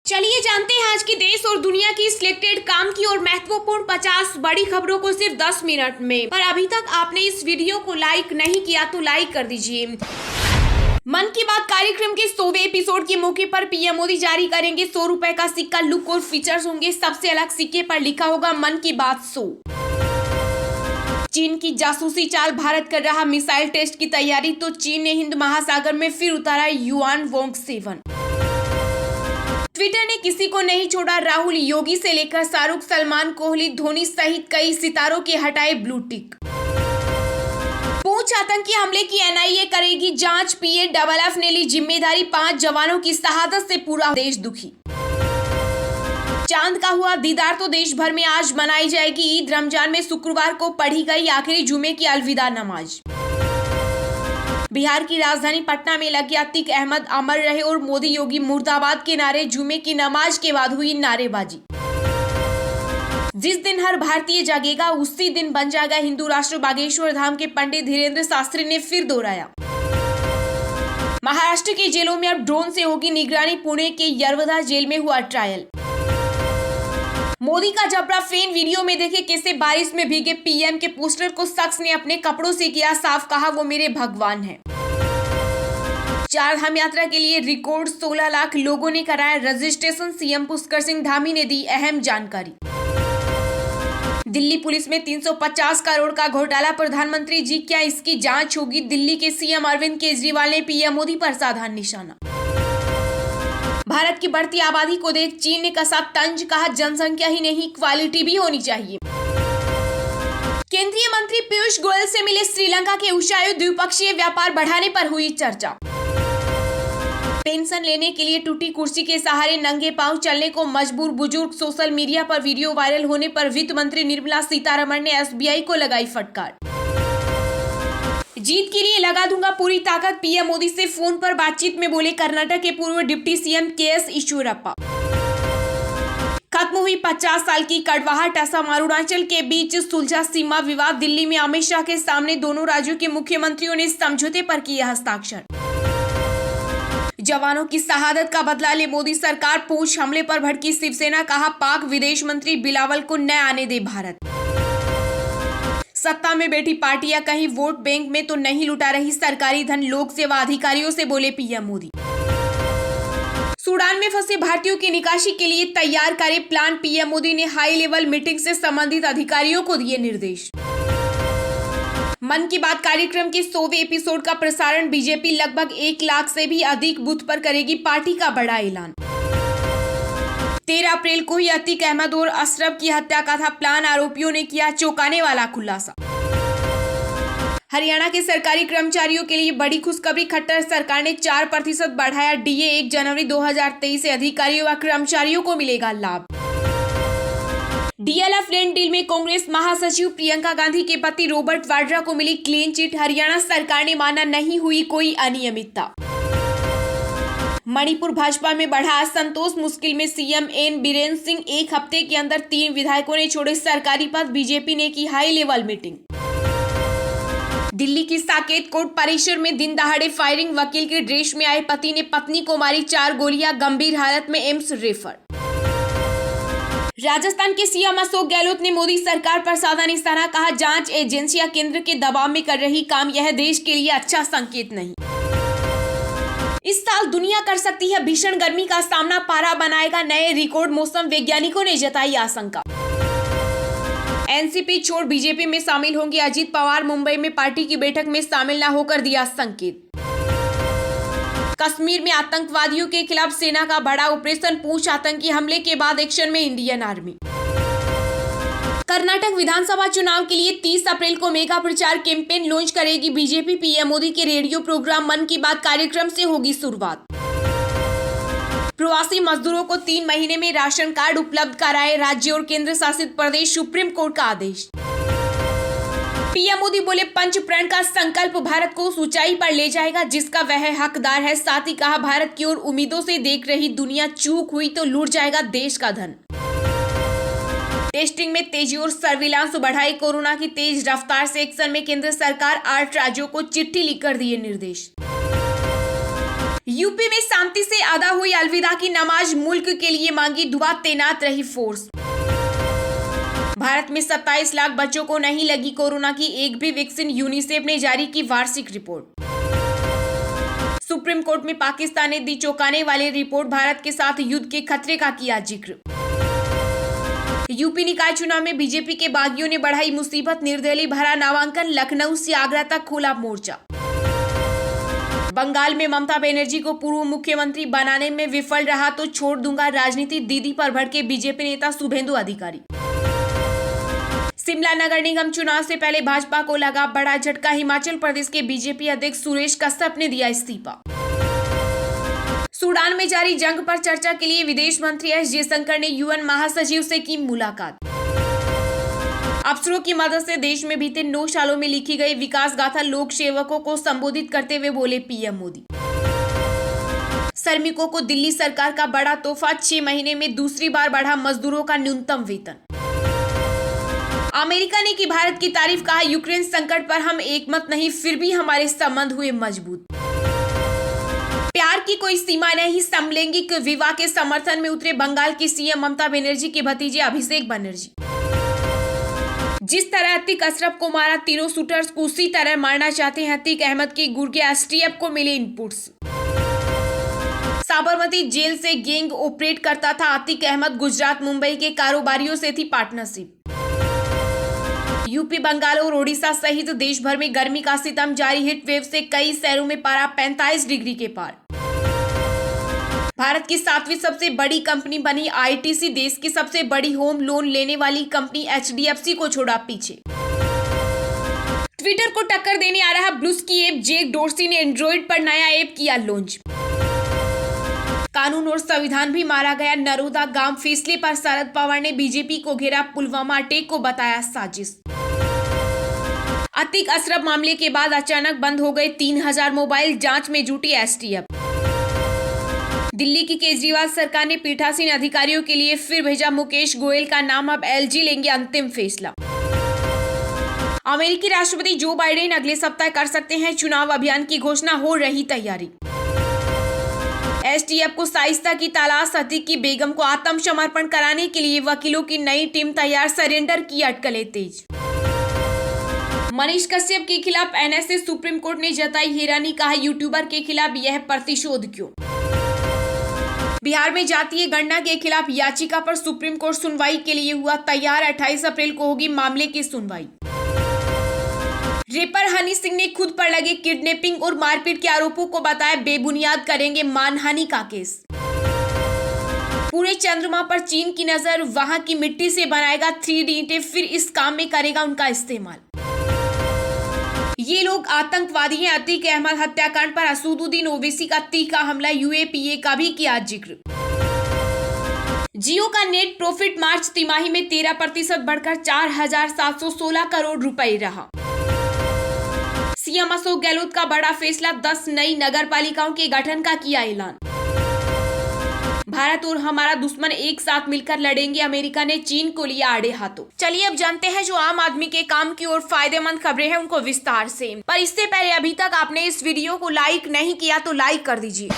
चलिए जानते हैं आज की देश और दुनिया की सिलेक्टेड काम की और महत्वपूर्ण 50 बड़ी खबरों को सिर्फ 10 मिनट में। पर अभी तक आपने इस वीडियो को लाइक नहीं किया तो लाइक कर दीजिए। मन की बात कार्यक्रम के 100वें एपिसोड के मौके पर पीएम मोदी जारी करेंगे 100 रुपए का सिक्का। लुक और फीचर्स होंगे सबसे अलग। सिक्के पर लिखा होगा मन की बात 100। चीन की जासूसी चाल, भारत कर रहा मिसाइल टेस्ट की तैयारी तो चीन ने हिंद महासागर में फिर उतारा युआन वोंग 7। ट्विटर ने किसी को नहीं छोड़ा, राहुल योगी से लेकर शाहरुख, सलमान, कोहली, धोनी सहित कई सितारों के हटाए ब्लू टिक। पूंछ आतंकी हमले की एनआईए करेगी जांच, पीएडब्ल्यूएफ ने ली जिम्मेदारी। 5 जवानों की शहादत से पूरा देश दुखी। चांद का हुआ दीदार तो देश भर में आज मनाई जाएगी ईद। रमजान में शुक्रवार को पढ़ी गई आखिरी जुमे की अलविदा नमाज। बिहार की राजधानी पटना में लगे अतीक अहमद अमर रहे और मोदी योगी मुर्दाबाद के नारे। जुमे की नमाज के बाद हुई नारेबाजी। जिस दिन हर भारतीय जागेगा उसी दिन बन जाएगा हिंदू राष्ट्र, बागेश्वर धाम के पंडित धीरेन्द्र शास्त्री ने फिर दोहराया। महाराष्ट्र की जेलों में अब ड्रोन से होगी निगरानी। पुणे के यरवदा जेल में हुआ ट्रायल। मोदी का जबरा फैन, वीडियो में देखे कैसे बारिश में भीगे पीएम के पोस्टर को शख्स ने अपने कपड़ों से किया साफ, कहा वो मेरे भगवान हैं। 4 धाम यात्रा के लिए रिकॉर्ड 16 लाख लोगों ने कराया रजिस्ट्रेशन। सीएम पुष्कर सिंह धामी ने दी अहम जानकारी। दिल्ली पुलिस में 350 करोड़ का घोटाला, प्रधानमंत्री जी क्या इसकी जांच होगी? दिल्ली के सीएम अरविंद केजरीवाल ने पीएम मोदी पर साधा निशाना। भारत की बढ़ती आबादी को देख चीन ने कसा तंज, कहा जनसंख्या ही नहीं क्वालिटी भी होनी चाहिए। केंद्रीय मंत्री पीयूष गोयल से मिले श्रीलंका के उच्चायुक्त, द्विपक्षीय व्यापार बढ़ाने पर हुई चर्चा। पेंशन लेने के लिए टूटी कुर्सी के सहारे नंगे पांव चलने को मजबूर बुजुर्ग। सोशल मीडिया पर वीडियो वायरल होने पर वित्त मंत्री निर्मला सीतारमण ने एसबीआई को लगाई फटकार। जीत के लिए लगा दूंगा पूरी ताकत, पीएम मोदी से फोन पर बातचीत में बोले कर्नाटक के पूर्व डिप्टी सीएम केएस ईश्वरप्पा। खत्म हुई 50 साल की कड़वाहट, असम अरुणाचल के बीच सुलझा सीमा विवाद। दिल्ली में अमित शाह के सामने दोनों राज्यों के मुख्यमंत्रियों ने समझौते पर किए हस्ताक्षर। जवानों की शहादत का बदला ले मोदी सरकार, पूंछ हमले पर भड़की शिवसेना, कहा पाक विदेश मंत्री बिलावल को न आने दे भारत। सत्ता में बैठी पार्टियां कहीं वोट बैंक में तो नहीं लुटा रही सरकारी धन, लोक सेवा अधिकारियों से बोले पीएम मोदी। सूडान में फंसे भारतीयों की निकासी के लिए तैयार करे प्लान, पीएम मोदी ने हाई लेवल मीटिंग से संबंधित अधिकारियों को दिए निर्देश। मन की बात कार्यक्रम के 100वें एपिसोड का प्रसारण, बीजेपी लगभग 1 लाख से भी अधिक बूथ पर करेगी पार्टी का बड़ा ऐलान। 13 अप्रैल को ही अतीक अहमद और अशरफ की हत्या का था प्लान, आरोपियों ने किया चौंकाने वाला खुलासा। हरियाणा के सरकारी कर्मचारियों के लिए बड़ी खुशखबरी, खट्टर सरकार ने 4% बढ़ाया डीए। 1 जनवरी 2023 से अधिकारियों व कर्मचारियों को मिलेगा लाभ। डीएलएफ लैंड डील में कांग्रेस महासचिव प्रियंका गांधी के पति रॉबर्ट वाड्रा को मिली क्लीन चिट। हरियाणा सरकार ने माना नहीं हुई कोई अनियमितता। मणिपुर भाजपा में बढ़ा असंतोष, मुश्किल में सीएम एन बीरेन्द्र सिंह। 1 हफ्ते के अंदर 3 विधायकों ने छोड़े सरकारी पद, बीजेपी ने की हाई लेवल मीटिंग। दिल्ली की साकेत कोर्ट परिसर में दिन दहाड़े फायरिंग, वकील के ड्रेस में आए पति ने पत्नी को मारी 4 गोलियां, गंभीर हालत में एम्स रेफर। राजस्थान के सीएम अशोक गहलोत ने मोदी सरकार पर साधा निशाना, कहा जांच एजेंसियां केंद्र के दबाव में कर रही काम, यह देश के लिए अच्छा संकेत नहीं। इस साल दुनिया कर सकती है भीषण गर्मी का सामना, पारा बनाएगा नए रिकॉर्ड, मौसम वैज्ञानिकों ने जताई आशंका। एनसीपी छोड़ बीजेपी में शामिल होंगे अजित पवार, मुंबई में पार्टी की बैठक में शामिल न होकर दिया संकेत। कश्मीर में आतंकवादियों के खिलाफ सेना का बड़ा ऑपरेशन, पूंछ आतंकी हमले के बाद एक्शन में इंडियन आर्मी। कर्नाटक विधानसभा चुनाव के लिए 30 अप्रैल को मेगा प्रचार कैंपेन लॉन्च करेगी बीजेपी। पीएम मोदी के रेडियो प्रोग्राम मन की बात कार्यक्रम से होगी शुरुआत। प्रवासी मजदूरों को 3 महीने में राशन कार्ड उपलब्ध कराए राज्य और केंद्र शासित प्रदेश, सुप्रीम कोर्ट का आदेश। पीएम मोदी बोले पंच प्रण का संकल्प भारत को उस ऊंचाई पर ले जाएगा जिसका वह हकदार है। साथ ही कहा भारत की ओर उम्मीदों से देख रही दुनिया, चूक हुई तो लूट जाएगा देश का धन। टेस्टिंग में तेजी और सर्विलांस बढ़ाई, कोरोना की तेज रफ्तार से एक्शन में केंद्र सरकार, 8 राज्यों को चिट्ठी लिखकर दिए निर्देश। यूपी में शांति से अदा हुई अलविदा की नमाज, मुल्क के लिए मांगी दुआ, तैनात रही फोर्स। भारत में 27 लाख बच्चों को नहीं लगी कोरोना की एक भी वैक्सीन, यूनिसेफ ने जारी की वार्षिक रिपोर्ट। सुप्रीम कोर्ट में पाकिस्तान ने दी चौंकाने वाली रिपोर्ट, भारत के साथ युद्ध के खतरे का किया जिक्र। यूपी निकाय चुनाव में बीजेपी के बागियों ने बढ़ाई मुसीबत, निर्दलीय भरा नामांकन, लखनऊ से आगरा तक खुला मोर्चा। बंगाल में ममता बनर्जी को पूर्व मुख्यमंत्री बनाने में विफल रहा तो छोड़ दूंगा राजनीति, दीदी पर भड़के बीजेपी नेता शुभेंदु अधिकारी। शिमला नगर निगम चुनाव से पहले भाजपा को लगा बड़ा झटका, हिमाचल प्रदेश के बीजेपी अध्यक्ष सुरेश कश्यप ने दिया इस्तीफा। सूडान में जारी जंग पर चर्चा के लिए विदेश मंत्री एस जयशंकर ने यूएन महासचिव से की मुलाकात। अफसरों की मदद से देश में बीते 9 सालों में लिखी गई विकास गाथा, लोक सेवकों को संबोधित करते हुए बोले पीएम मोदी। श्रमिकों को दिल्ली सरकार का बड़ा तोहफा, 6 महीने में दूसरी बार बढ़ा मजदूरों का न्यूनतम वेतन। अमेरिका ने की भारत की तारीफ, कहा यूक्रेन संकट पर हम एकमत नहीं, फिर भी हमारे संबंध हुए मजबूत। प्यार की कोई सीमा नहीं, समलैंगिक विवाह के समर्थन में उतरे बंगाल की सीएम ममता बनर्जी के भतीजे अभिषेक बनर्जी। जिस तरह अतीक अशरफ को मारा, तीनों शूटर्स को उसी तरह मारना चाहते हैं अतीक अहमद की गुर्गे एसटीएफ को मिले इनपुट्स। साबरमती जेल से गैंग ऑपरेट करता था अतीक अहमद, गुजरात मुंबई के कारोबारियों से थी पार्टनरशिप। यूपी, बंगाल और ओडिशा सहित देश भर में गर्मी का सितम जारी, हीट वेव से कई शहरों में पारा 45 डिग्री के पार। भारत की 7वीं सबसे बड़ी कंपनी बनी आईटीसी, देश की सबसे बड़ी होम लोन लेने वाली कंपनी एचडीएफसी को छोड़ा पीछे। ट्विटर को टक्कर देने आ रहा ब्लूज की ऐप, जैक डोर्सी ने एंड्रॉइड पर नया ऐप किया लॉन्च। कानून और संविधान भी मारा गया, नरोदा गांव फैसले पर शरद पवार ने बीजेपी को घेरा, पुलवामा अटैक को बताया साजिश। अतीक अशरफ मामले के बाद अचानक बंद हो गए 3000 मोबाइल, जांच में जुटी एसटीएफ। दिल्ली की केजरीवाल सरकार ने पीठासीन अधिकारियों के लिए फिर भेजा मुकेश गोयल का नाम, अब एलजी लेंगे अंतिम फैसला। अमेरिकी राष्ट्रपति जो बाइडेन अगले सप्ताह कर सकते हैं चुनाव अभियान की घोषणा, हो रही तैयारी। एसटीएफ को शाइस्ता की तलाश, अतीक की बेगम को आत्मसमर्पण कराने के लिए वकीलों की नई टीम तैयार, सरेंडर की अटकलें तेज। मनीष कश्यप के खिलाफ एनएसए, सुप्रीम कोर्ट ने जताई हैरानी, कहा यूट्यूबर के खिलाफ यह प्रतिशोध क्यों। बिहार में जातीय गणना के खिलाफ याचिका पर सुप्रीम कोर्ट सुनवाई के लिए हुआ तैयार, 28 अप्रैल को होगी मामले की सुनवाई। रेपर हनी सिंह ने खुद पर लगे किडनैपिंग और मारपीट के आरोपों को बताया बेबुनियाद, करेंगे मानहानि का केस। पूरे चंद्रमा पर चीन की नजर, वहां की मिट्टी से बनाएगा 3D ईंटें, फिर इस काम में करेगा उनका इस्तेमाल। ये लोग आतंकवादी हैं, अतीक अहमद हत्याकांड पर असदुद्दीन ओवैसी का तीखा हमला, यूएपीए का भी किया जिक्र। जियो का नेट प्रॉफिट मार्च तिमाही में 13% बढ़कर 4716 करोड़ रुपए रहा। सीएम अशोक गहलोत का बड़ा फैसला, 10 नई नगर पालिकाओं के गठन का किया ऐलान। भारत और हमारा दुश्मन एक साथ मिलकर लड़ेंगे, अमेरिका ने चीन को लिया आड़े हाथों। चलिए अब जानते हैं जो आम आदमी के काम की और फायदेमंद खबरें हैं उनको विस्तार से। पर इससे पहले अभी तक आपने इस वीडियो को लाइक नहीं किया तो लाइक कर दीजिए।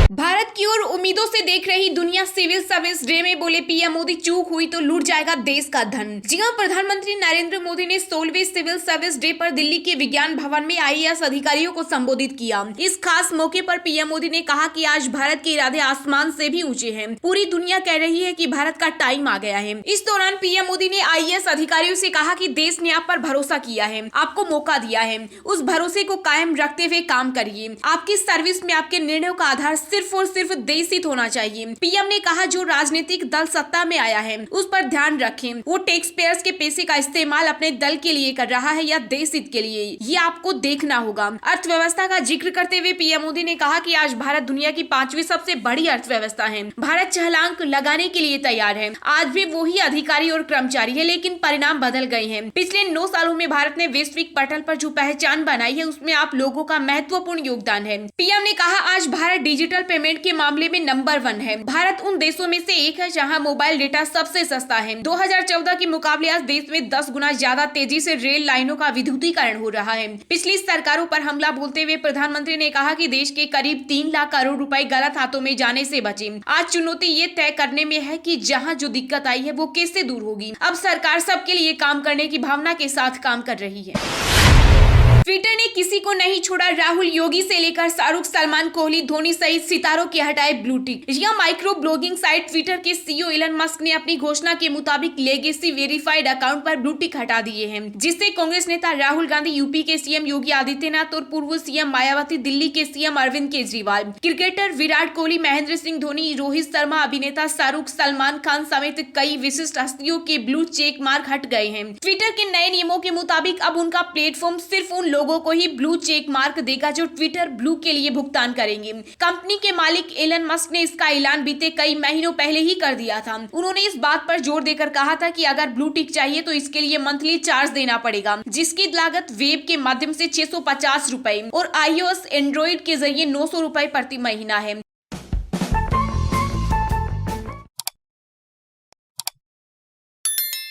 भारत की ओर उम्मीदों से देख रही दुनिया, सिविल सर्विस डे में बोले पीएम मोदी, चूक हुई तो लूट जाएगा देश का धन। जी हां, प्रधानमंत्री नरेंद्र मोदी ने 16वें सिविल सर्विस डे पर दिल्ली के विज्ञान भवन में आईएएस अधिकारियों को संबोधित किया। इस खास मौके पर पीएम मोदी ने कहा कि आज भारत के इरादे आसमान से भी ऊंचे हैं। पूरी दुनिया कह रही है कि भारत का टाइम आ गया है। इस दौरान पीएम मोदी ने आईएएस अधिकारियों से कहा कि देश ने आप पर भरोसा किया है, आपको मौका दिया है, उस भरोसे को कायम रखते हुए काम करिए। आपकी सर्विस में आपके निर्णयों का आधार सिर्फ और सिर्फ देश हित होना चाहिए। पीएम ने कहा जो राजनीतिक दल सत्ता में आया है उस पर ध्यान रखें, वो टैक्स पेयर्स के पैसे का इस्तेमाल अपने दल के लिए कर रहा है या देश हित के लिए, ये आपको देखना होगा। अर्थव्यवस्था का जिक्र करते हुए पीएम मोदी ने कहा कि आज भारत दुनिया की 5वीं सबसे बड़ी अर्थव्यवस्था है। भारत छलांग लगाने के लिए तैयार है। आज भी वही अधिकारी और कर्मचारी है, लेकिन परिणाम बदल गए हैं। पिछले 9 सालों में भारत ने वैश्विक पटल पर जो पहचान बनाई है उसमें आप लोगों का महत्वपूर्ण योगदान है। पीएम ने कहा आज भारत डिजिटल पेमेंट के मामले में नंबर 1 है। भारत उन देशों में से एक है जहां मोबाइल डेटा सबसे सस्ता है। 2014 के मुकाबले आज देश में 10 गुना ज्यादा तेजी से रेल लाइनों का विद्युतीकरण हो रहा है। पिछली सरकारों पर हमला बोलते हुए प्रधानमंत्री ने कहा कि देश के करीब 3 लाख करोड़ रुपए गलत हाथों में जाने से बचे। आज चुनौती ये तय करने में है कि जहां जो दिक्कत आई है वो कैसे दूर होगी। अब सरकार सबके लिए काम करने की भावना के साथ काम कर रही है। ट्विटर ने किसी को नहीं छोड़ा। राहुल, योगी से लेकर शाहरुख, सलमान, कोहली, धोनी सहित सितारों के हटाए ब्लू टिक। यह माइक्रो ब्लॉगिंग साइट ट्विटर के सीईओ एलन मस्क ने अपनी घोषणा के मुताबिक लेगेसी वेरीफाइड अकाउंट पर ब्लू टिक हटा दिए हैं, जिससे कांग्रेस नेता राहुल गांधी, यूपी के सीएम योगी आदित्यनाथ और पूर्व सीएम मायावती, दिल्ली के सीएम अरविंद केजरीवाल, क्रिकेटर विराट कोहली, महेंद्र सिंह धोनी, रोहित शर्मा, अभिनेता शाहरुख, सलमान खान समेत कई विशिष्ट हस्तियों के ब्लू चेक मार्क हट गए हैं। ट्विटर के नए नियमों के मुताबिक अब उनका प्लेटफॉर्म सिर्फ उन लोगों को ही ब्लू चेक मार्क देगा जो ट्विटर ब्लू के लिए भुगतान करेंगे। कंपनी के मालिक एलन मस्क ने इसका ऐलान बीते कई महीनों पहले ही कर दिया था। उन्होंने इस बात पर जोर देकर कहा था कि अगर ब्लू टिक चाहिए तो इसके लिए मंथली चार्ज देना पड़ेगा, जिसकी लागत वेब के माध्यम से 650 रुपए और iOS एंड्रॉइड के जरिए 900 रुपए प्रति महीना है।